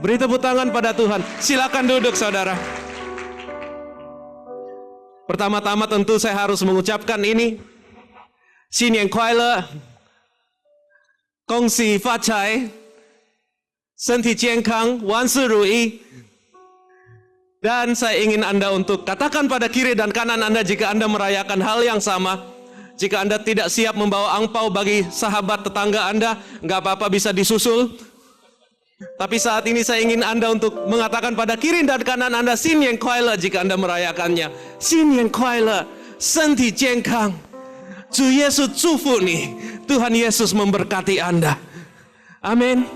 Beri tepuk tangan pada Tuhan. Silakan duduk saudara. Pertama-tama tentu saya harus mengucapkan ini. 新年快乐，恭喜发财，身体健康，万事如意。Dan saya ingin Anda untuk katakan pada kiri dan kanan Anda jika Anda merayakan hal yang sama. Jika Anda tidak siap membawa angpau bagi sahabat tetangga Anda, nggak apa-apa, bisa disusul. Tapi saat ini saya ingin Anda untuk mengatakan pada kiri dan kanan Anda 新年快乐 jika Anda merayakannya. 新年快乐，身体健康。主耶稣祝福你， Tuhan Yesus memberkati Anda. Amin.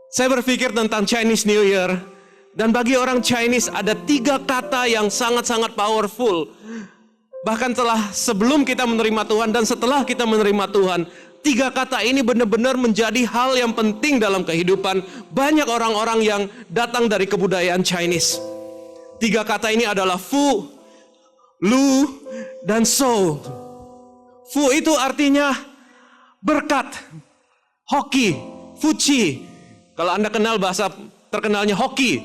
Saya berpikir tentang Chinese New Year. Dan bagi orang Chinese ada 3 kata yang sangat-sangat powerful. Bahkan sebelum kita menerima Tuhan dan setelah kita menerima Tuhan, 3 kata ini benar-benar menjadi hal yang penting dalam kehidupan banyak orang-orang yang datang dari kebudayaan Chinese. 3 kata ini adalah Fu, Lu, dan Shou. Fu itu artinya berkat, hoki, Fuqi. Kalau Anda kenal bahasa terkenalnya hoki,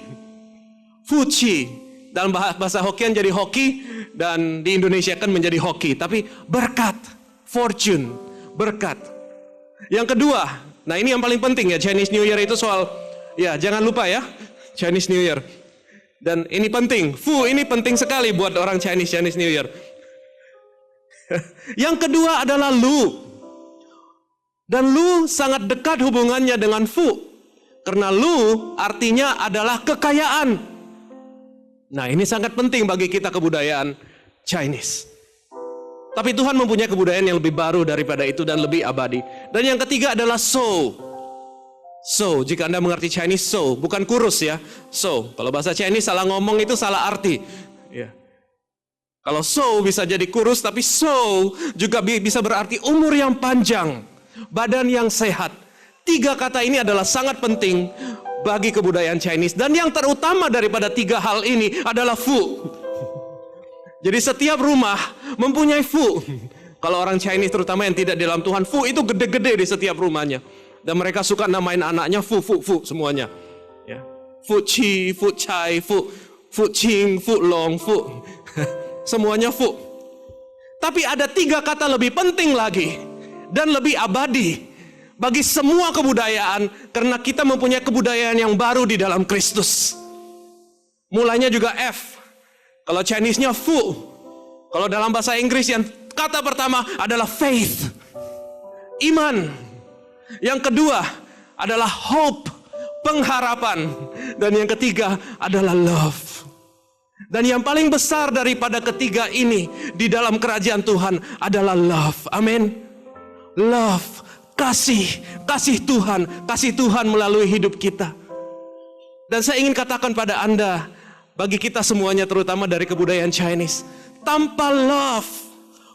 Fuqi. Dalam bahasa Hokkien jadi hoki, dan di Indonesia kan menjadi hoki. Tapi berkat, fortune, berkat. Yang kedua, nah ini yang paling penting ya, Chinese New Year itu soal, ya jangan lupa ya, Chinese New Year. Dan ini penting, Fu ini penting sekali buat orang Chinese New Year. Yang kedua adalah Lu. Dan Lu sangat dekat hubungannya dengan Fu. Karena Lu artinya adalah kekayaan. Nah ini sangat penting bagi kita kebudayaan Chinese. Tapi Tuhan mempunyai kebudayaan yang lebih baru daripada itu dan lebih abadi. Dan yang ketiga adalah Shou. Shou, jika Anda mengerti Chinese, Shou, bukan kurus ya. Shou, kalau bahasa Chinese salah ngomong itu salah arti. Ya. Kalau Shou bisa jadi kurus, tapi Shou juga bisa berarti umur yang panjang, badan yang sehat. 3 kata ini adalah sangat penting bagi kebudayaan Chinese. Dan yang terutama daripada 3 hal ini adalah Fu. Jadi setiap rumah mempunyai Fu. Kalau orang Chinese terutama yang tidak di dalam Tuhan, Fu itu gede-gede di setiap rumahnya. Dan mereka suka namain anaknya Fu semuanya. Ya. Fu Qi, Fu Chai, Fu Qing, Fu Long, Fu. Semuanya Fu. Tapi ada 3 kata lebih penting lagi dan lebih abadi bagi semua kebudayaan, karena kita mempunyai kebudayaan yang baru di dalam Kristus. Mulainya juga F. Kalau Chinese-nya Fu. Kalau dalam bahasa Inggris yang kata pertama adalah faith, iman. Yang kedua adalah hope, pengharapan. Dan yang ketiga adalah love. Dan yang paling besar daripada ketiga ini di dalam kerajaan Tuhan adalah love. Amin. Love, kasih Tuhan melalui hidup kita. Dan saya ingin katakan pada Anda, bagi kita semuanya terutama dari kebudayaan Chinese, tanpa love,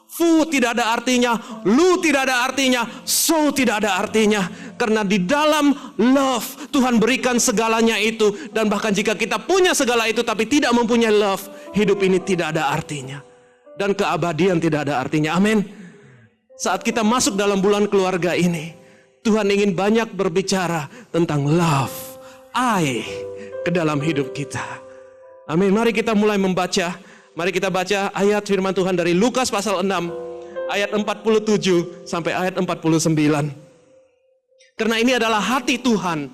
Fu tidak ada artinya, Lu tidak ada artinya, Shou tidak ada artinya. Karena di dalam love, Tuhan berikan segalanya itu. Dan bahkan jika kita punya segala itu tapi tidak mempunyai love, hidup ini tidak ada artinya. Dan keabadian tidak ada artinya. Amin. Saat kita masuk dalam bulan keluarga ini, Tuhan ingin banyak berbicara tentang love, I, ke dalam hidup kita. Amin. Mari kita mulai membaca. Mari kita baca ayat firman Tuhan dari Lukas pasal 6, ayat 47 sampai ayat 49. Karena ini adalah hati Tuhan.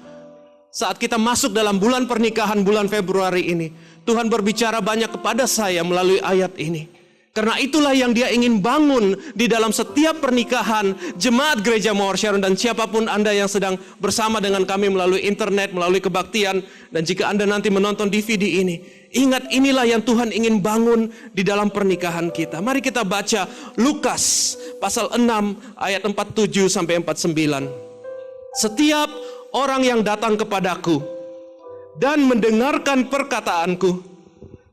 Saat kita masuk dalam bulan pernikahan bulan Februari ini, Tuhan berbicara banyak kepada saya melalui ayat ini. Karena itulah yang Dia ingin bangun di dalam setiap pernikahan jemaat Gereja Mawar Sharon, dan siapapun Anda yang sedang bersama dengan kami melalui internet, melalui kebaktian, dan jika Anda nanti menonton DVD ini, ingat inilah yang Tuhan ingin bangun di dalam pernikahan kita. Mari kita baca Lukas pasal 6 ayat 47 sampai 49. Setiap orang yang datang kepadaku dan mendengarkan perkataanku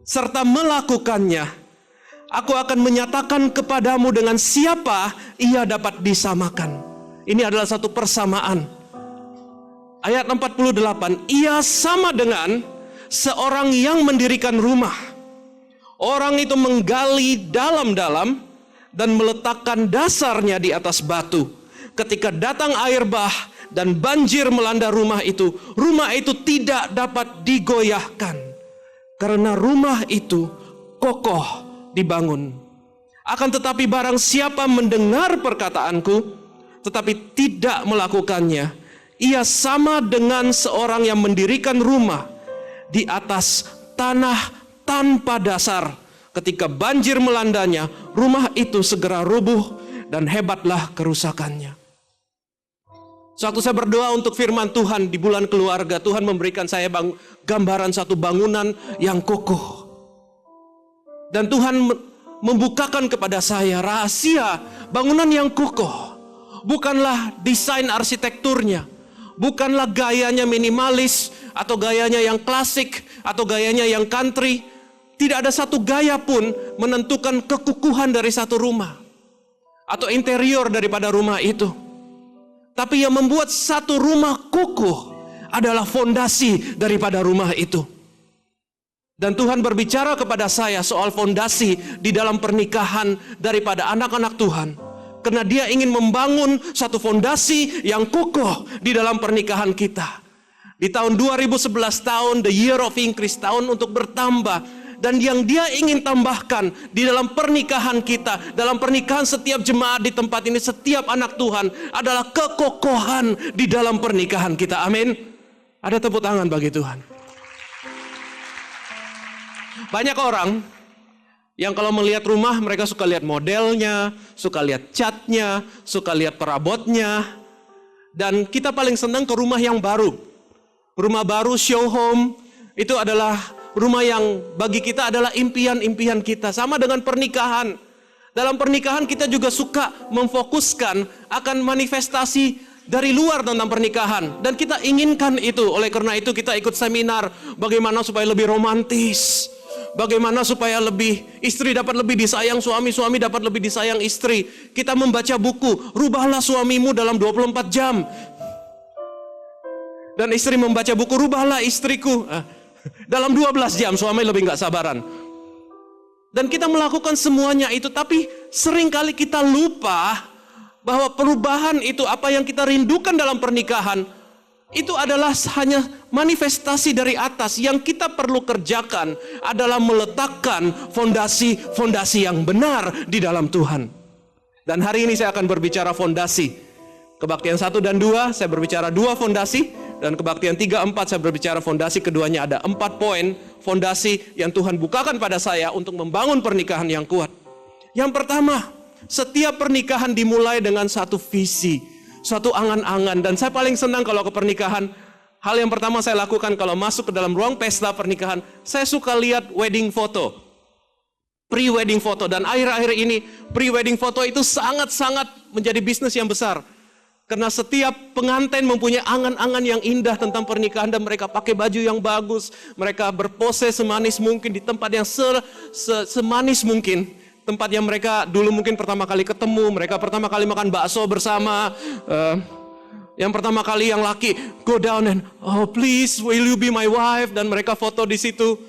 serta melakukannya, aku akan menyatakan kepadamu dengan siapa ia dapat disamakan. Ini adalah satu persamaan. Ayat 48, ia sama dengan seorang yang mendirikan rumah. Orang itu menggali dalam-dalam dan meletakkan dasarnya di atas batu. Ketika datang air bah dan banjir melanda rumah itu tidak dapat digoyahkan. Karena rumah itu kokoh dibangun. Akan tetapi barang siapa mendengar perkataanku, tetapi tidak melakukannya, ia sama dengan seorang yang mendirikan rumah di atas tanah tanpa dasar. Ketika banjir melandanya, rumah itu segera rubuh dan hebatlah kerusakannya. Suatu saya berdoa untuk firman Tuhan di bulan keluarga, Tuhan memberikan saya gambaran satu bangunan yang kokoh. Dan Tuhan membukakan kepada saya rahasia bangunan yang kokoh. Bukanlah desain arsitekturnya, bukanlah gayanya minimalis, atau gayanya yang klasik, atau gayanya yang country. Tidak ada satu gaya pun menentukan kekukuhan dari satu rumah, atau interior daripada rumah itu. Tapi yang membuat satu rumah kokoh adalah fondasi daripada rumah itu. Dan Tuhan berbicara kepada saya soal fondasi di dalam pernikahan daripada anak-anak Tuhan. Karena Dia ingin membangun satu fondasi yang kokoh di dalam pernikahan kita. Di tahun 2011 tahun, the year of increase, tahun untuk bertambah. Dan yang Dia ingin tambahkan di dalam pernikahan kita, dalam pernikahan setiap jemaat di tempat ini, setiap anak Tuhan, adalah kekokohan di dalam pernikahan kita. Amin. Ada tepuk tangan bagi Tuhan. Banyak orang yang kalau melihat rumah, mereka suka lihat modelnya, suka lihat catnya, suka lihat perabotnya. Dan kita paling senang ke rumah yang baru. Rumah baru, show home, itu adalah rumah yang bagi kita adalah impian-impian kita. Sama dengan pernikahan. Dalam pernikahan kita juga suka memfokuskan akan manifestasi dari luar tentang pernikahan. Dan kita inginkan itu. Oleh karena itu kita ikut seminar bagaimana supaya lebih romantis. Bagaimana supaya istri dapat lebih disayang suami, suami dapat lebih disayang istri. Kita membaca buku, Rubahlah Suamimu dalam 24 jam. Dan istri membaca buku, Rubahlah Istriku dalam 12 jam. Suami lebih gak sabaran. Dan kita melakukan semuanya itu, tapi seringkali kita lupa bahwa perubahan itu, apa yang kita rindukan dalam pernikahan, itu adalah hanya manifestasi dari atas. Yang kita perlu kerjakan adalah meletakkan fondasi-fondasi yang benar di dalam Tuhan. Dan hari ini saya akan berbicara fondasi. Kebaktian 1 dan 2 saya berbicara 2 fondasi. Dan kebaktian 3, 4 saya berbicara fondasi. Keduanya ada 4 poin fondasi yang Tuhan bukakan pada saya untuk membangun pernikahan yang kuat. Yang pertama, setiap pernikahan dimulai dengan satu visi, suatu angan-angan. Dan saya paling senang kalau ke pernikahan, hal yang pertama saya lakukan kalau masuk ke dalam ruang pesta pernikahan, saya suka lihat wedding photo, pre-wedding photo. Dan akhir-akhir ini pre-wedding photo itu sangat-sangat menjadi bisnis yang besar. Karena setiap pengantin mempunyai angan-angan yang indah tentang pernikahan, dan mereka pakai baju yang bagus, mereka berpose semanis mungkin di tempat yang semanis mungkin. Tempat yang mereka dulu mungkin pertama kali ketemu, mereka pertama kali makan bakso bersama. Yang pertama kali yang laki go down and oh please will you be my wife, dan mereka foto di situ.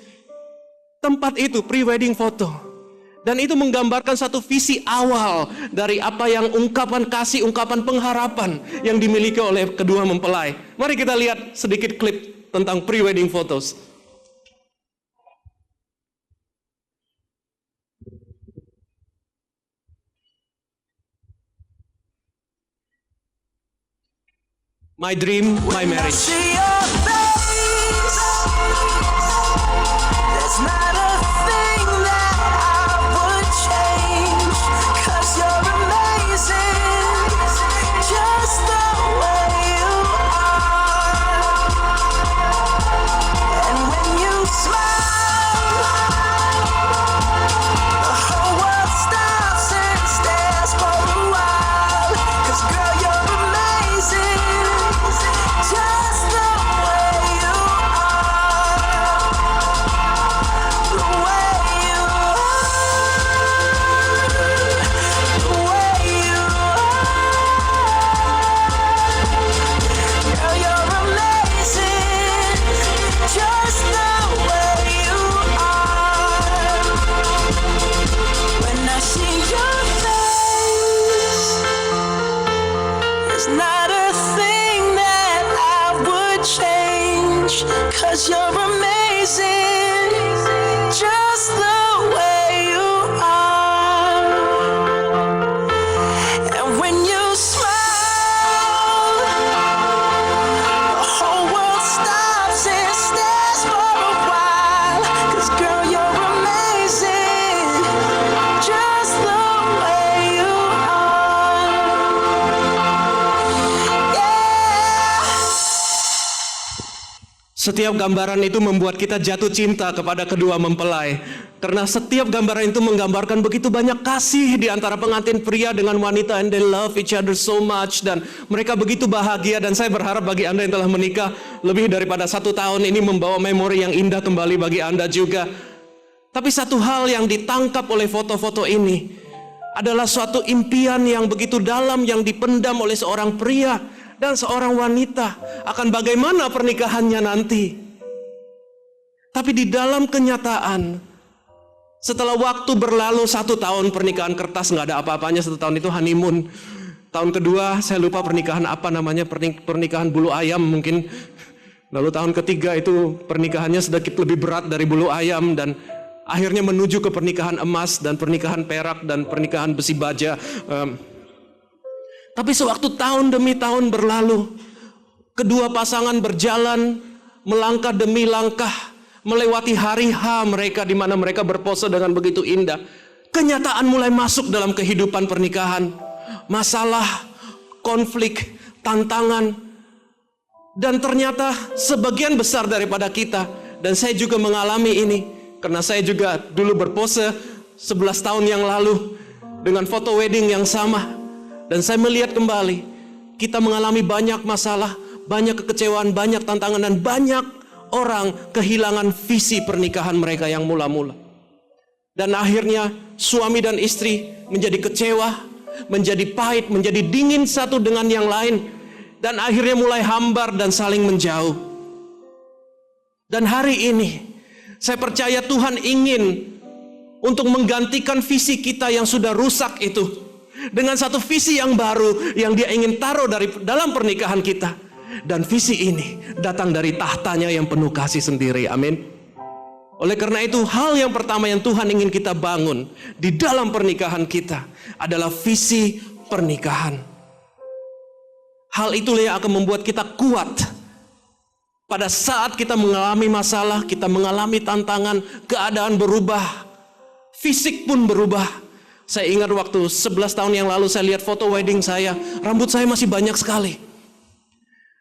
Tempat itu pre-wedding photo. Dan itu menggambarkan satu visi awal dari apa yang ungkapan kasih, ungkapan pengharapan yang dimiliki oleh kedua mempelai. Mari kita lihat sedikit klip tentang pre-wedding photos. My dream, my marriage. Just the much, 'cause you're amazing, just the way you are. And when you smile, the whole world stops and stares for a while. 'Cause girl, you're amazing, just the way you are. Yeah. Setiap gambaran itu membuat kita jatuh cinta kepada kedua mempelai. Karena setiap gambaran itu menggambarkan begitu banyak kasih di antara pengantin pria dengan wanita, and they love each other so much, dan mereka begitu bahagia. Dan saya berharap bagi Anda yang telah menikah lebih daripada 1 tahun ini membawa memori yang indah kembali bagi Anda juga. Tapi satu hal yang ditangkap oleh foto-foto ini adalah suatu impian yang begitu dalam yang dipendam oleh seorang pria dan seorang wanita akan bagaimana pernikahannya nanti. Tapi di dalam kenyataan, setelah waktu berlalu 1 tahun pernikahan kertas, nggak ada apa-apanya. 1 tahun itu honeymoon. Tahun kedua saya lupa pernikahan apa namanya, pernikahan bulu ayam mungkin. Lalu tahun ketiga itu pernikahannya sedikit lebih berat dari bulu ayam, dan akhirnya menuju ke pernikahan emas dan pernikahan perak dan pernikahan besi baja. Tapi sewaktu tahun demi tahun berlalu, kedua pasangan berjalan melangkah demi langkah, melewati hari H mereka di mana mereka berpose dengan begitu indah. Kenyataan mulai masuk dalam kehidupan pernikahan. Masalah, konflik, tantangan. Dan ternyata sebagian besar daripada kita, dan saya juga mengalami ini, karena saya juga dulu berpose 11 tahun yang lalu dengan foto wedding yang sama. Dan saya melihat kembali, kita mengalami banyak masalah, banyak kekecewaan, banyak tantangan, dan banyak orang kehilangan visi pernikahan mereka yang mula-mula. Dan akhirnya suami dan istri menjadi kecewa, menjadi pahit, menjadi dingin satu dengan yang lain. Dan akhirnya mulai hambar dan saling menjauh. Dan hari ini, saya percaya Tuhan ingin untuk menggantikan visi kita yang sudah rusak itu dengan satu visi yang baru yang Dia ingin taruh dalam pernikahan kita. Dan visi ini datang dari tahtanya yang penuh kasih sendiri. Amin. Oleh karena itu, hal yang pertama yang Tuhan ingin kita bangun di dalam pernikahan kita adalah visi pernikahan. Hal itulah yang akan membuat kita kuat pada saat kita mengalami masalah, kita mengalami tantangan, keadaan berubah, fisik pun berubah. Saya ingat waktu 11 tahun yang lalu saya lihat foto wedding saya, rambut saya masih banyak sekali.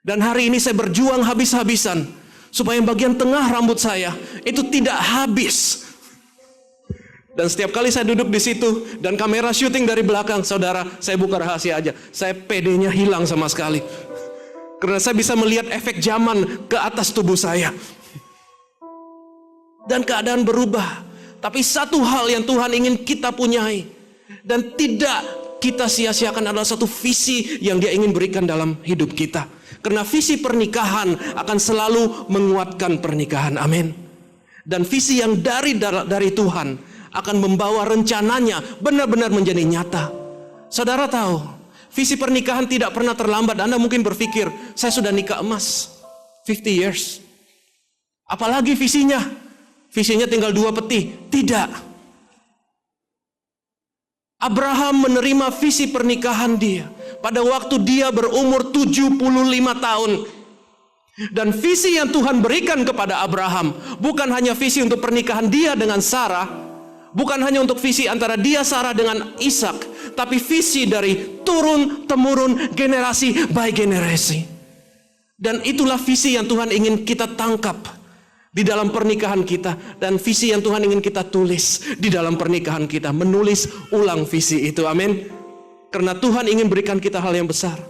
Dan hari ini saya berjuang habis-habisan supaya bagian tengah rambut saya itu tidak habis. Dan setiap kali saya duduk di situ dan kamera syuting dari belakang, saudara, saya buka rahasia aja, saya PD-nya hilang sama sekali. Karena saya bisa melihat efek zaman ke atas tubuh saya. Dan keadaan berubah. Tapi satu hal yang Tuhan ingin kita punyai dan tidak kita sia-siakan adalah satu visi yang Dia ingin berikan dalam hidup kita. Karena visi pernikahan akan selalu menguatkan pernikahan. Amin. Dan visi yang dari Tuhan akan membawa rencananya benar-benar menjadi nyata. Saudara tahu, visi pernikahan tidak pernah terlambat. Anda mungkin berpikir, saya sudah nikah emas 50 years. Apalagi visinya? Visinya tinggal 2 peti. Tidak. Abraham menerima visi pernikahan dia pada waktu dia berumur 75 tahun. Dan visi yang Tuhan berikan kepada Abraham bukan hanya visi untuk pernikahan dia dengan Sarah, bukan hanya untuk visi antara dia Sarah dengan Ishak, tapi visi dari turun-temurun, generasi by generasi. Dan itulah visi yang Tuhan ingin kita tangkap di dalam pernikahan kita, dan visi yang Tuhan ingin kita tulis di dalam pernikahan kita, menulis ulang visi itu. Amin. Karena Tuhan ingin berikan kita hal yang besar.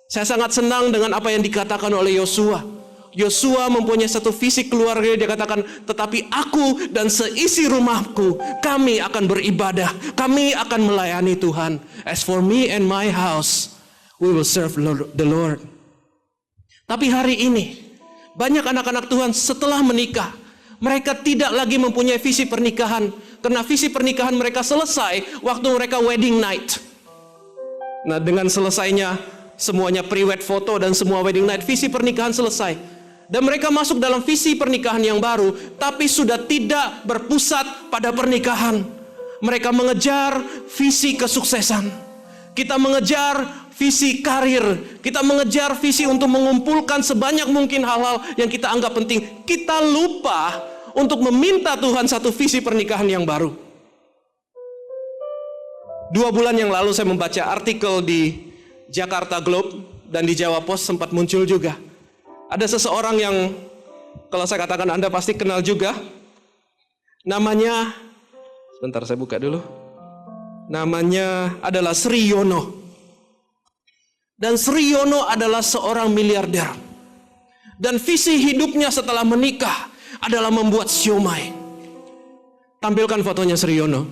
Saya sangat senang dengan apa yang dikatakan oleh Yosua. Yosua mempunyai satu visi keluarga. Dia katakan, tetapi aku dan seisi rumahku, kami akan beribadah, kami akan melayani Tuhan. As for me and my house, we will serve the Lord. Tapi hari ini banyak anak-anak Tuhan setelah menikah, mereka tidak lagi mempunyai visi pernikahan. Karena visi pernikahan mereka selesai waktu mereka wedding night. Nah, dengan selesainya semuanya pre-wed foto dan semua wedding night, visi pernikahan selesai. Dan mereka masuk dalam visi pernikahan yang baru, tapi sudah tidak berpusat pada pernikahan. Mereka mengejar visi kesuksesan. Kita mengejar visi karir. Kita mengejar visi untuk mengumpulkan sebanyak mungkin hal-hal yang kita anggap penting. Kita lupa untuk meminta Tuhan satu visi pernikahan yang baru. 2 bulan yang lalu saya membaca artikel di Jakarta Globe dan di Jawa Post sempat muncul juga. Ada seseorang yang kalau saya katakan Anda pasti kenal juga. Namanya, sebentar saya buka dulu. Namanya adalah Sri Yono. Dan Sri Yono adalah seorang miliarder. Dan visi hidupnya setelah menikah adalah membuat siomay. Tampilkan fotonya Sri Yono.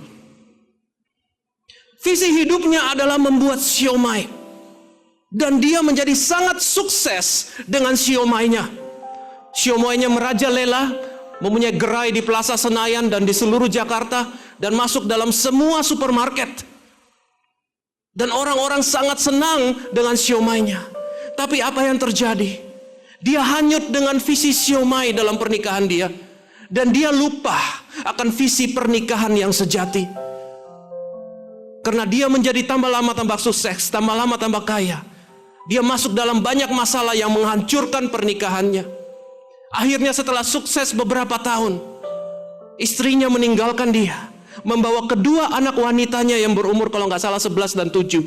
Visi hidupnya adalah membuat siomay. Dan dia menjadi sangat sukses dengan siomaynya. Siomaynya merajalela, mempunyai gerai di Plaza Senayan dan di seluruh Jakarta, dan masuk dalam semua supermarket. Dan orang-orang sangat senang dengan siomaynya. Tapi apa yang terjadi? Dia hanyut dengan visi siomay dalam pernikahan dia. Dan dia lupa akan visi pernikahan yang sejati. Karena dia menjadi tambah lama tambah sukses, tambah lama tambah kaya. Dia masuk dalam banyak masalah yang menghancurkan pernikahannya. Akhirnya setelah sukses beberapa tahun, istrinya meninggalkan dia, membawa kedua anak wanitanya yang berumur kalau nggak salah 11 dan 7.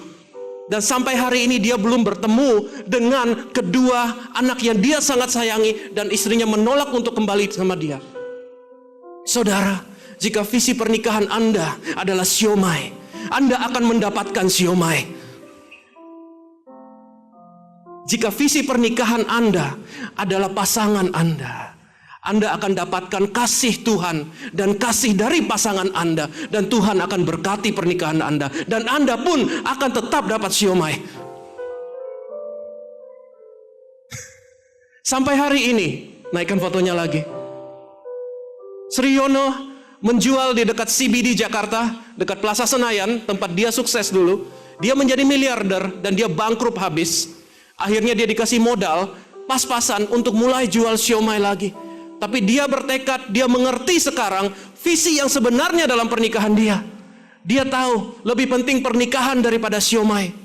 Dan sampai hari ini dia belum bertemu dengan kedua anak yang dia sangat sayangi, dan istrinya menolak untuk kembali sama dia. Saudara, jika visi pernikahan Anda adalah siomay, Anda akan mendapatkan siomay. Jika visi pernikahan Anda adalah pasangan Anda akan dapatkan kasih Tuhan dan kasih dari pasangan Anda, dan Tuhan akan berkati pernikahan Anda, dan Anda pun akan tetap dapat siomay. Sampai hari ini, naikkan fotonya lagi. Sri Yono menjual di dekat CBD Jakarta, dekat Plaza Senayan, tempat dia sukses dulu. Dia menjadi miliarder dan dia bangkrut habis. Akhirnya dia dikasih modal pas-pasan untuk mulai jual siomay lagi. Tapi dia bertekad, dia mengerti sekarang visi yang sebenarnya dalam pernikahan dia. Dia tahu lebih penting pernikahan daripada siomay.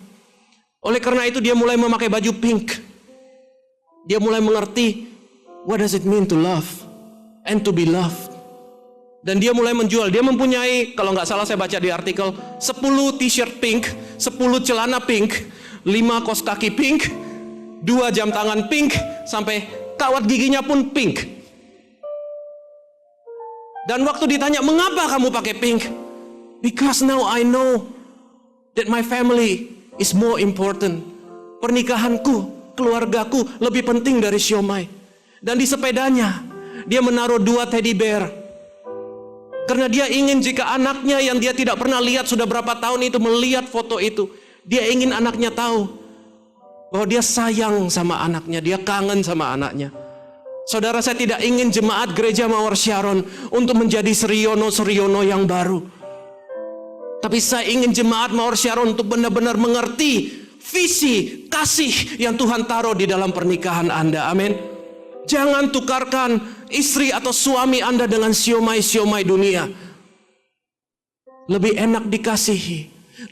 Oleh karena itu dia mulai memakai baju pink. Dia mulai mengerti what does it mean to love and to be loved. Dan dia mulai menjual. Dia mempunyai, kalau nggak salah saya baca di artikel, 10 t-shirt pink, 10 celana pink, 5 kaos kaki pink, 2 jam tangan pink, sampai kawat giginya pun pink. Dan waktu ditanya, mengapa kamu pakai pink? Because now I know that my family is more important. Pernikahanku, keluargaku lebih penting dari siomay. Dan di sepedanya, dia menaruh 2 teddy bear. Karena dia ingin jika anaknya yang dia tidak pernah lihat sudah berapa tahun itu melihat foto itu, dia ingin anaknya tahu bahwa dia sayang sama anaknya, dia kangen sama anaknya. Saudara, saya tidak ingin jemaat gereja Mawar Sharon untuk menjadi Sri Yono yang baru. Tapi saya ingin jemaat Mawar Sharon untuk benar-benar mengerti visi kasih yang Tuhan taruh di dalam pernikahan Anda. Amin. Jangan tukarkan istri atau suami Anda dengan siomay-siomay dunia. Lebih enak dikasihi,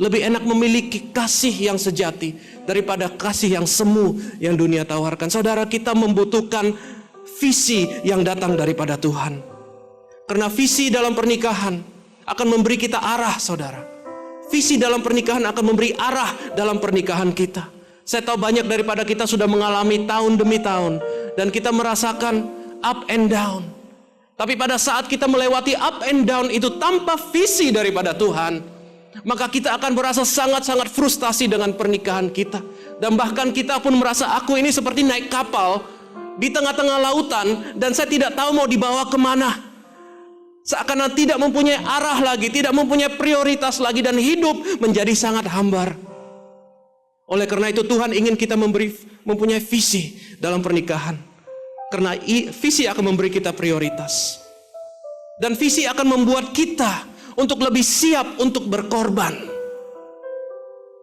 lebih enak memiliki kasih yang sejati daripada kasih yang semu yang dunia tawarkan. Saudara, kita membutuhkan visi yang datang daripada Tuhan. Karena visi dalam pernikahan akan memberi kita arah, saudara. Visi dalam pernikahan akan memberi arah dalam pernikahan kita. Saya tahu banyak daripada kita sudah mengalami tahun demi tahun, dan kita merasakan up and down. Tapi pada saat kita melewati up and down itu tanpa visi daripada Tuhan, maka kita akan merasa sangat-sangat frustasi dengan pernikahan kita. Dan bahkan kita pun merasa, aku ini seperti naik kapal di tengah-tengah lautan, dan saya tidak tahu mau dibawa kemana. Seakan tidak mempunyai arah lagi, tidak mempunyai prioritas lagi, dan hidup menjadi sangat hambar. Oleh karena itu Tuhan ingin kita mempunyai visi dalam pernikahan. Karena visi akan memberi kita prioritas. Dan visi akan membuat kita untuk lebih siap untuk berkorban.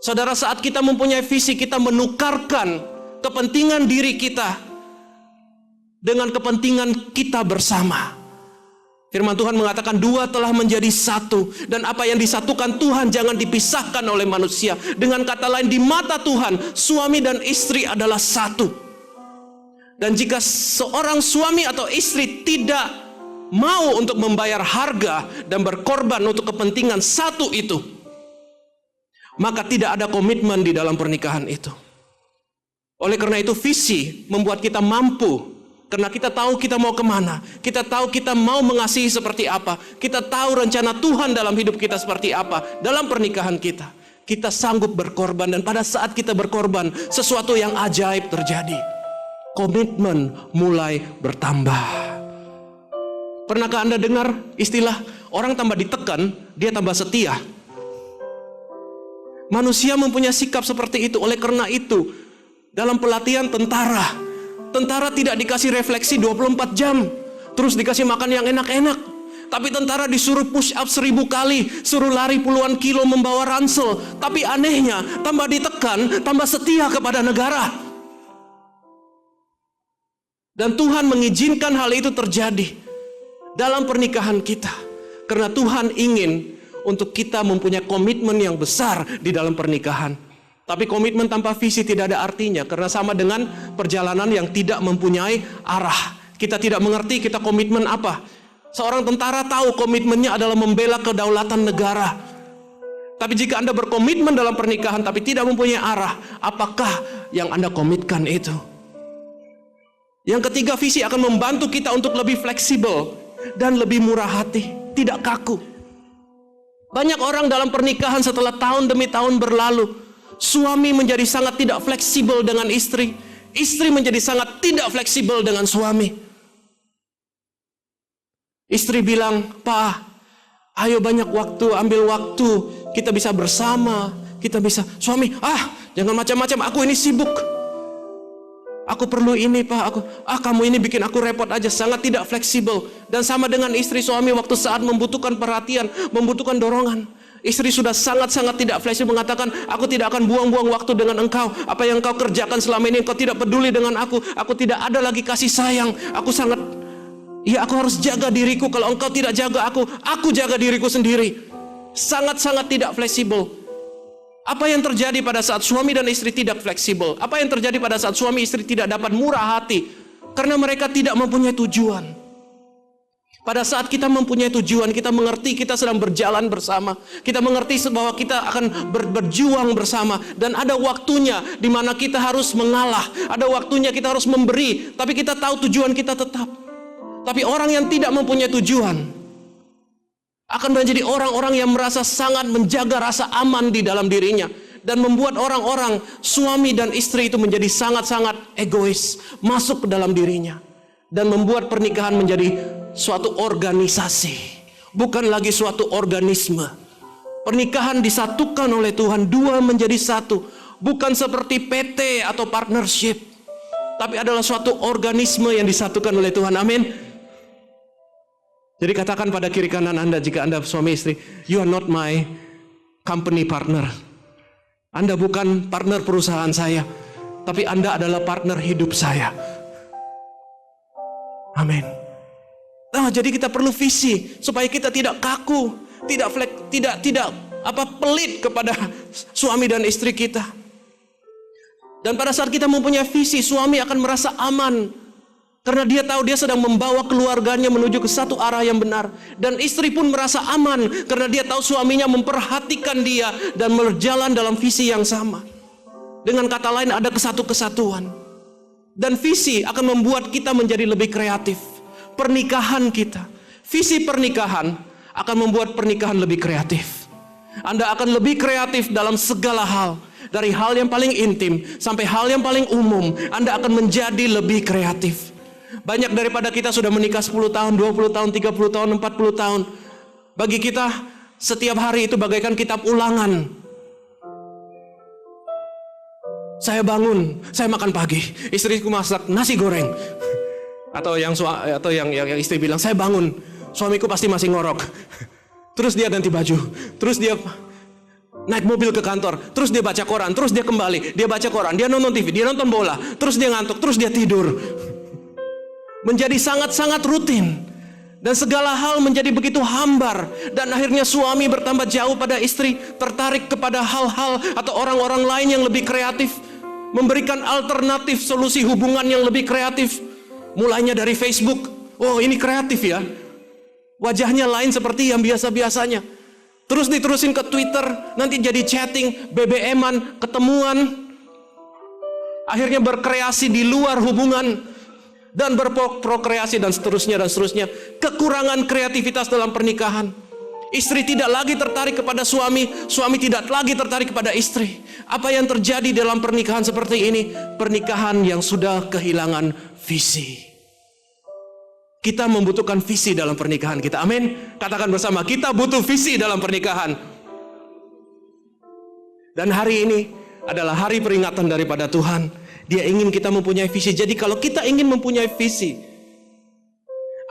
Saudara, saat kita mempunyai visi, kita menukarkan kepentingan diri kita dengan kepentingan kita bersama. Firman Tuhan mengatakan dua telah menjadi satu, dan apa yang disatukan Tuhan jangan dipisahkan oleh manusia. Dengan kata lain, di mata Tuhan suami dan istri adalah satu. Dan jika seorang suami atau istri tidak mau untuk membayar harga dan berkorban untuk kepentingan satu itu, maka tidak ada komitmen di dalam pernikahan itu. Oleh karena itu visi membuat kita mampu. Karena kita tahu kita mau kemana, kita tahu kita mau mengasihi seperti apa, kita tahu rencana Tuhan dalam hidup kita seperti apa, dalam pernikahan kita. Kita sanggup berkorban, dan pada saat kita berkorban, sesuatu yang ajaib terjadi. Komitmen mulai bertambah. Pernahkah Anda dengar istilah orang tambah ditekan, dia tambah setia? Manusia mempunyai sikap seperti itu. Oleh karena itu, dalam pelatihan tentara tidak dikasih refleksi 24 jam, terus dikasih makan yang enak-enak. Tapi tentara disuruh push up 1000 kali, suruh lari puluhan kilo membawa ransel. Tapi anehnya, tambah ditekan, tambah setia kepada negara. Dan Tuhan mengizinkan hal itu terjadi dalam pernikahan kita. Karena Tuhan ingin untuk kita mempunyai komitmen yang besar di dalam pernikahan. Tapi komitmen tanpa visi tidak ada artinya, karena sama dengan perjalanan yang tidak mempunyai arah. Kita tidak mengerti kita komitmen apa. Seorang tentara tahu komitmennya adalah membela kedaulatan negara. Tapi jika Anda berkomitmen dalam pernikahan tapi tidak mempunyai arah, apakah yang Anda komitkan itu? Yang ketiga, visi akan membantu kita untuk lebih fleksibel dan lebih murah hati, tidak kaku. Banyak orang dalam pernikahan setelah tahun demi tahun berlalu, suami menjadi sangat tidak fleksibel dengan istri, istri menjadi sangat tidak fleksibel dengan suami. Istri bilang, "Pak, ayo banyak waktu, ambil waktu, kita bisa bersama, kita bisa." Suami, jangan macam-macam, aku ini sibuk. Aku perlu ini, Pak. Kamu ini bikin aku repot aja. Sangat tidak fleksibel. Dan sama dengan istri, suami waktu saat membutuhkan perhatian, membutuhkan dorongan, istri sudah sangat-sangat tidak fleksibel, mengatakan, "Aku tidak akan buang-buang waktu dengan engkau. Apa yang engkau kerjakan selama ini, engkau tidak peduli dengan aku. Aku tidak ada lagi kasih sayang. Aku harus jaga diriku. Kalau engkau tidak jaga aku jaga diriku sendiri." Sangat-sangat tidak fleksibel. Apa yang terjadi pada saat suami dan istri tidak fleksibel? Apa yang terjadi pada saat suami istri tidak dapat murah hati? Karena mereka tidak mempunyai tujuan. Pada saat kita mempunyai tujuan, kita mengerti kita sedang berjalan bersama. Kita mengerti bahwa kita akan berjuang bersama. Dan ada waktunya di mana kita harus mengalah. Ada waktunya kita harus memberi. Tapi kita tahu tujuan kita tetap. Tapi orang yang tidak mempunyai tujuan akan menjadi orang-orang yang merasa sangat menjaga rasa aman di dalam dirinya. Dan membuat orang-orang, suami dan istri itu menjadi sangat-sangat egois. Masuk ke dalam dirinya. Dan membuat pernikahan menjadi suatu organisasi, bukan lagi suatu organisme. Pernikahan disatukan oleh Tuhan, dua menjadi satu, bukan seperti PT atau partnership, tapi adalah suatu organisme yang disatukan oleh Tuhan. Amin. Jadi katakan pada kiri kanan Anda, jika Anda suami istri, "You are not my company partner." Anda bukan partner perusahaan saya, tapi Anda adalah partner hidup saya. Amin. Nah, jadi kita perlu visi supaya kita tidak kaku, tidak pelit kepada suami dan istri kita. Dan pada saat kita mempunyai visi, suami akan merasa aman karena dia tahu dia sedang membawa keluarganya menuju ke satu arah yang benar. Dan istri pun merasa aman karena dia tahu suaminya memperhatikan dia dan berjalan dalam visi yang sama. Dengan kata lain, ada kesatuan. Dan visi akan membuat kita menjadi lebih kreatif. Pernikahan kita, visi pernikahan akan membuat pernikahan lebih kreatif. Anda akan lebih kreatif dalam segala hal. Dari hal yang paling intim sampai hal yang paling umum, Anda akan menjadi lebih kreatif. Banyak daripada kita sudah menikah 10 tahun, 20 tahun, 30 tahun, 40 tahun. Bagi kita, setiap hari itu bagaikan kitab ulangan. Saya bangun, saya makan pagi, istriku masak nasi goreng. Atau yang istri bilang, "Saya bangun, suamiku pasti masih ngorok." Terus dia ganti baju, terus dia naik mobil ke kantor, terus dia baca koran, terus dia kembali, dia baca koran, dia nonton TV, dia nonton bola, terus dia ngantuk, terus dia tidur. menjadi sangat-sangat rutin. Dan segala hal menjadi begitu hambar. Dan akhirnya suami bertambah jauh pada istri, tertarik kepada hal-hal atau orang-orang lain yang lebih kreatif, memberikan alternatif solusi hubungan yang lebih kreatif. Mulainya dari Facebook. Oh, ini kreatif ya. Wajahnya lain seperti yang biasa-biasanya. Terus diterusin ke Twitter, nanti jadi chatting, BBM-an, ketemuan. Akhirnya berkreasi di luar hubungan. Dan berprokreasi dan seterusnya dan seterusnya. Kekurangan kreativitas dalam pernikahan. Istri tidak lagi tertarik kepada suami, suami tidak lagi tertarik kepada istri. Apa yang terjadi dalam pernikahan seperti ini? Pernikahan yang sudah kehilangan visi. Kita membutuhkan visi dalam pernikahan kita. Amin. Katakan bersama, kita butuh visi dalam pernikahan. Dan hari ini adalah hari peringatan daripada Tuhan. Dia ingin kita mempunyai visi. Jadi kalau kita ingin mempunyai visi,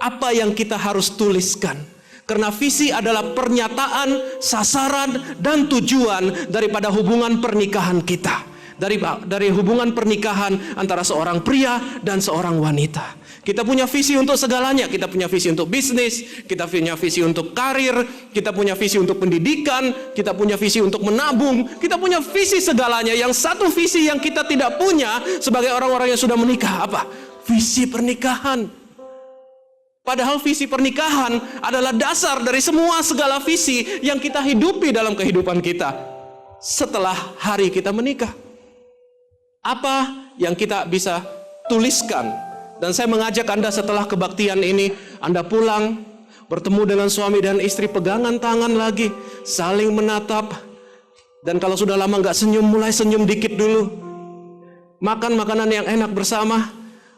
apa yang kita harus tuliskan? Karena visi adalah pernyataan, sasaran, dan tujuan daripada hubungan pernikahan kita. Dari hubungan pernikahan antara seorang pria dan seorang wanita. Kita punya visi untuk segalanya. Kita punya visi untuk bisnis, kita punya visi untuk karir, kita punya visi untuk pendidikan, kita punya visi untuk menabung, kita punya visi segalanya. Yang satu visi yang kita tidak punya sebagai orang-orang yang sudah menikah, apa? Visi pernikahan. Padahal visi pernikahan adalah dasar dari semua segala visi yang kita hidupi dalam kehidupan kita setelah hari kita menikah. Apa yang kita bisa tuliskan? Dan saya mengajak Anda setelah kebaktian ini, Anda pulang, bertemu dengan suami dan istri, pegangan tangan lagi, saling menatap. Dan kalau sudah lama nggak senyum, mulai senyum dikit dulu. Makan makanan yang enak bersama,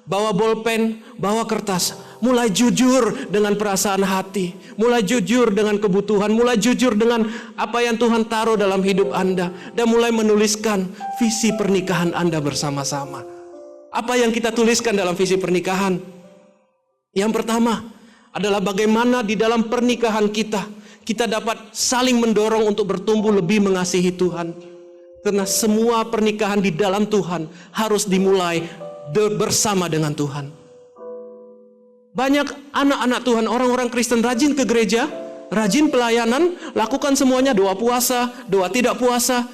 bawa bolpen, bawa kertas. Mulai jujur dengan perasaan hati, mulai jujur dengan kebutuhan, mulai jujur dengan apa yang Tuhan taruh dalam hidup Anda. Dan mulai menuliskan visi pernikahan Anda bersama-sama. Apa yang kita tuliskan dalam visi pernikahan? Yang pertama adalah bagaimana di dalam pernikahan kita dapat saling mendorong untuk bertumbuh lebih mengasihi Tuhan. Karena semua pernikahan di dalam Tuhan harus dimulai bersama dengan Tuhan. Banyak anak-anak Tuhan, orang-orang Kristen rajin ke gereja, rajin pelayanan, lakukan semuanya, doa puasa, doa tidak puasa.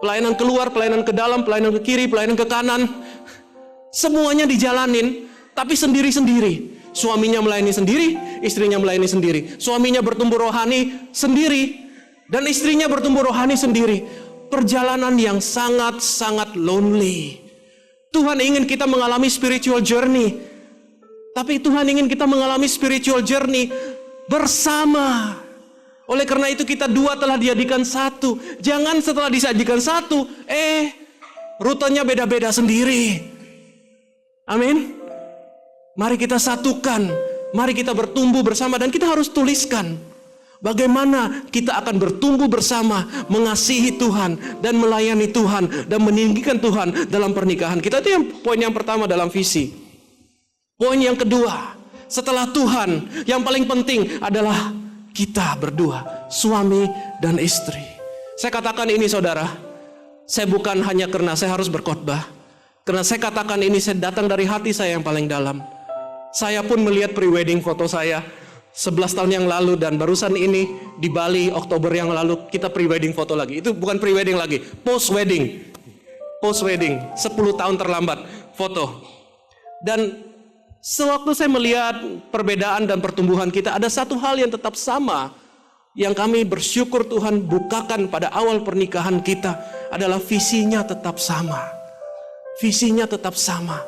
Pelayanan keluar, pelayanan ke dalam, pelayanan ke kiri, pelayanan ke kanan. Semuanya dijalanin, tapi sendiri-sendiri. Suaminya melayani sendiri, istrinya melayani sendiri. Suaminya bertumbuh rohani sendiri, dan istrinya bertumbuh rohani sendiri. Perjalanan yang sangat-sangat lonely. Tuhan ingin kita mengalami spiritual journey. Tapi Tuhan ingin kita mengalami spiritual journey bersama. Oleh karena itu kita dua telah dijadikan satu. Jangan setelah disajikan satu, rutenya beda-beda sendiri. Amin. Mari kita satukan. Mari kita bertumbuh bersama. Dan kita harus tuliskan bagaimana kita akan bertumbuh bersama, mengasihi Tuhan dan melayani Tuhan dan meninggikan Tuhan dalam pernikahan kita. Itu yang poin yang pertama dalam visi. Poin yang kedua, setelah Tuhan, yang paling penting adalah kita berdua, suami dan istri. Saya katakan ini saudara, saya bukan hanya karena saya harus berkhotbah. Karena saya katakan ini, saya datang dari hati saya yang paling dalam. Saya pun melihat pre-wedding foto saya 11 tahun yang lalu, dan barusan ini di Bali Oktober yang lalu kita pre-wedding foto lagi. Itu bukan pre-wedding lagi, post-wedding. Post-wedding, 10 tahun terlambat foto. Dan sewaktu saya melihat perbedaan dan pertumbuhan kita, ada satu hal yang tetap sama yang kami bersyukur Tuhan bukakan pada awal pernikahan kita, adalah visinya tetap sama. Visinya tetap sama.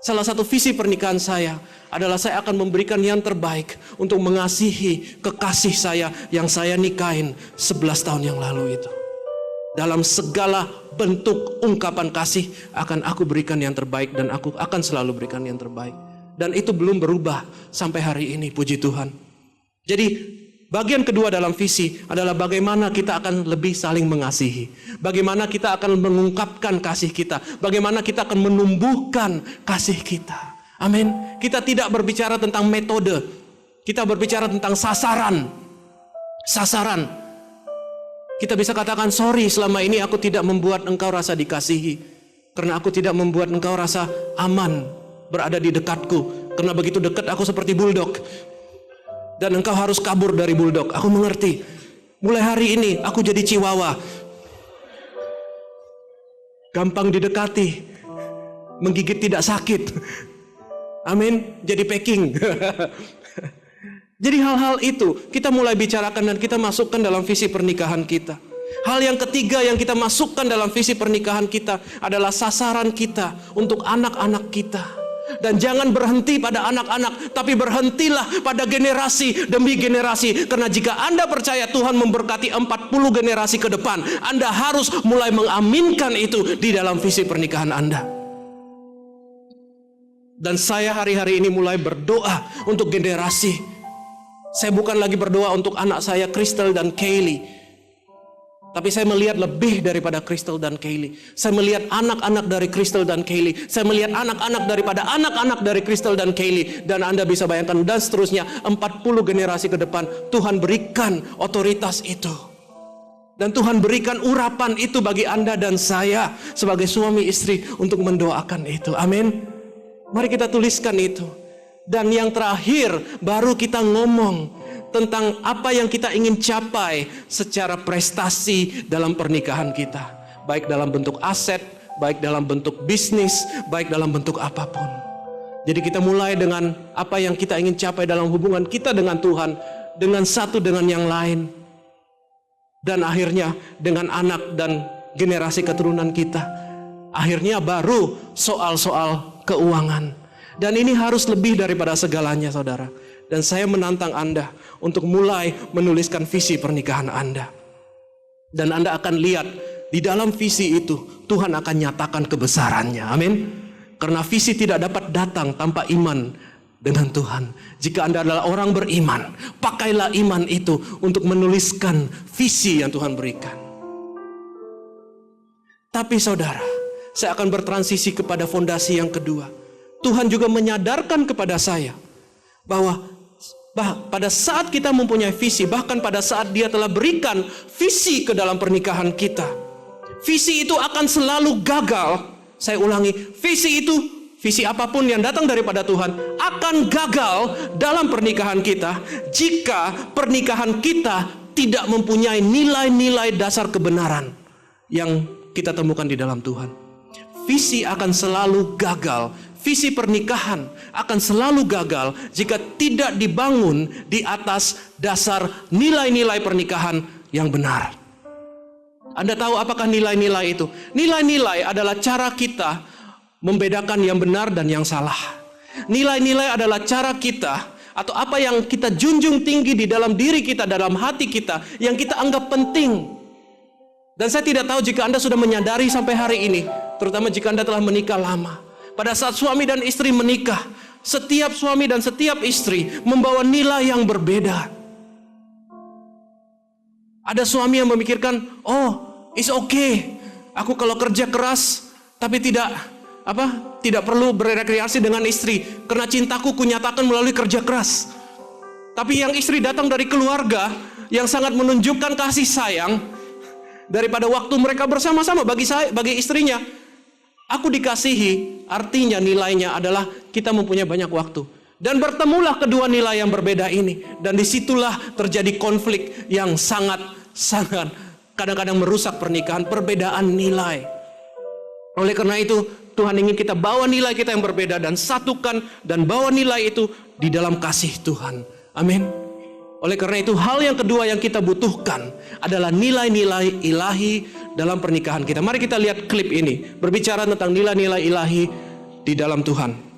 Salah satu visi pernikahan saya adalah saya akan memberikan yang terbaik untuk mengasihi kekasih saya yang saya nikahin 11 tahun yang lalu itu. Dalam segala bentuk ungkapan kasih akan aku berikan yang terbaik, dan aku akan selalu berikan yang terbaik. Dan itu belum berubah sampai hari ini, puji Tuhan. Jadi bagian kedua dalam visi adalah bagaimana kita akan lebih saling mengasihi. Bagaimana kita akan mengungkapkan kasih kita. Bagaimana kita akan menumbuhkan kasih kita. Amin. Kita tidak berbicara tentang metode. Kita berbicara tentang sasaran. Sasaran. Kita bisa katakan, sorry selama ini aku tidak membuat engkau rasa dikasihi. Karena aku tidak membuat engkau rasa aman. berada di dekatku. Karena begitu dekat aku seperti bulldog. Dan engkau harus kabur dari bulldog. Aku mengerti. Mulai hari ini aku jadi chihuahua. Gampang didekati. Menggigit tidak sakit. Amin. Jadi packing. Jadi hal-hal itu kita mulai bicarakan dan kita masukkan dalam visi pernikahan kita. Hal yang ketiga yang kita masukkan dalam visi pernikahan kita adalah sasaran kita untuk anak-anak kita. Dan jangan berhenti pada anak-anak, tapi berhentilah pada generasi demi generasi. Karena jika Anda percaya Tuhan memberkati 40 generasi ke depan, Anda harus mulai mengaminkan itu di dalam visi pernikahan Anda. Dan saya hari-hari ini mulai berdoa untuk generasi. Saya bukan lagi berdoa untuk anak saya Crystal dan Kaylee, tapi saya melihat lebih daripada Crystal dan Kaylee. Saya melihat anak-anak dari Crystal dan Kaylee. Saya melihat anak-anak daripada anak-anak dari Crystal dan Kaylee. Dan Anda bisa bayangkan dan seterusnya 40 generasi ke depan. Tuhan berikan otoritas itu. Dan Tuhan berikan urapan itu bagi Anda dan saya sebagai suami istri untuk mendoakan itu. Amin. Mari kita tuliskan itu. Dan yang terakhir baru kita ngomong tentang apa yang kita ingin capai secara prestasi dalam pernikahan kita. Baik dalam bentuk aset, baik dalam bentuk bisnis, baik dalam bentuk apapun. Jadi kita mulai dengan apa yang kita ingin capai dalam hubungan kita dengan Tuhan, dengan satu dengan yang lain. Dan akhirnya dengan anak dan generasi keturunan kita. Akhirnya baru soal-soal keuangan. Dan ini harus lebih daripada segalanya, saudara. Dan saya menantang Anda untuk mulai menuliskan visi pernikahan Anda. Dan Anda akan lihat di dalam visi itu Tuhan akan nyatakan kebesarannya. Amin. Karena visi tidak dapat datang tanpa iman dengan Tuhan. Jika Anda adalah orang beriman, pakailah iman itu untuk menuliskan visi yang Tuhan berikan. Tapi saudara, saya akan bertransisi kepada fondasi yang kedua. Tuhan juga menyadarkan kepada saya bahwa pada saat kita mempunyai visi, bahkan pada saat Dia telah berikan visi ke dalam pernikahan kita, visi itu akan selalu gagal. Saya ulangi, visi apapun yang datang daripada Tuhan akan gagal dalam pernikahan kita jika pernikahan kita tidak mempunyai nilai-nilai dasar kebenaran yang kita temukan di dalam Tuhan. Visi akan selalu gagal. Visi pernikahan akan selalu gagal jika tidak dibangun di atas dasar nilai-nilai pernikahan yang benar. Anda tahu apakah nilai-nilai itu? Nilai-nilai adalah cara kita membedakan yang benar dan yang salah. Nilai-nilai adalah cara kita atau apa yang kita junjung tinggi di dalam diri kita, dalam hati kita, yang kita anggap penting. Dan saya tidak tahu jika Anda sudah menyadari sampai hari ini, terutama jika Anda telah menikah lama. Pada saat suami dan istri menikah, setiap suami dan setiap istri membawa nilai yang berbeda. Ada suami yang memikirkan, oh, it's okay. Aku kalau kerja keras, tapi tidak perlu berekreasi dengan istri, karena cintaku kunyatakan melalui kerja keras. Tapi yang istri datang dari keluarga yang sangat menunjukkan kasih sayang daripada waktu mereka bersama-sama bagi istrinya. Aku dikasihi, artinya nilainya adalah kita mempunyai banyak waktu. Dan bertemulah kedua nilai yang berbeda ini. Dan disitulah terjadi konflik yang sangat-sangat kadang-kadang merusak pernikahan, perbedaan nilai. Oleh karena itu, Tuhan ingin kita bawa nilai kita yang berbeda dan satukan dan bawa nilai itu di dalam kasih Tuhan. Amin. Oleh karena itu, hal yang kedua yang kita butuhkan adalah nilai-nilai ilahi dalam pernikahan kita. Mari kita lihat klip ini, berbicara tentang nilai-nilai ilahi di dalam Tuhan.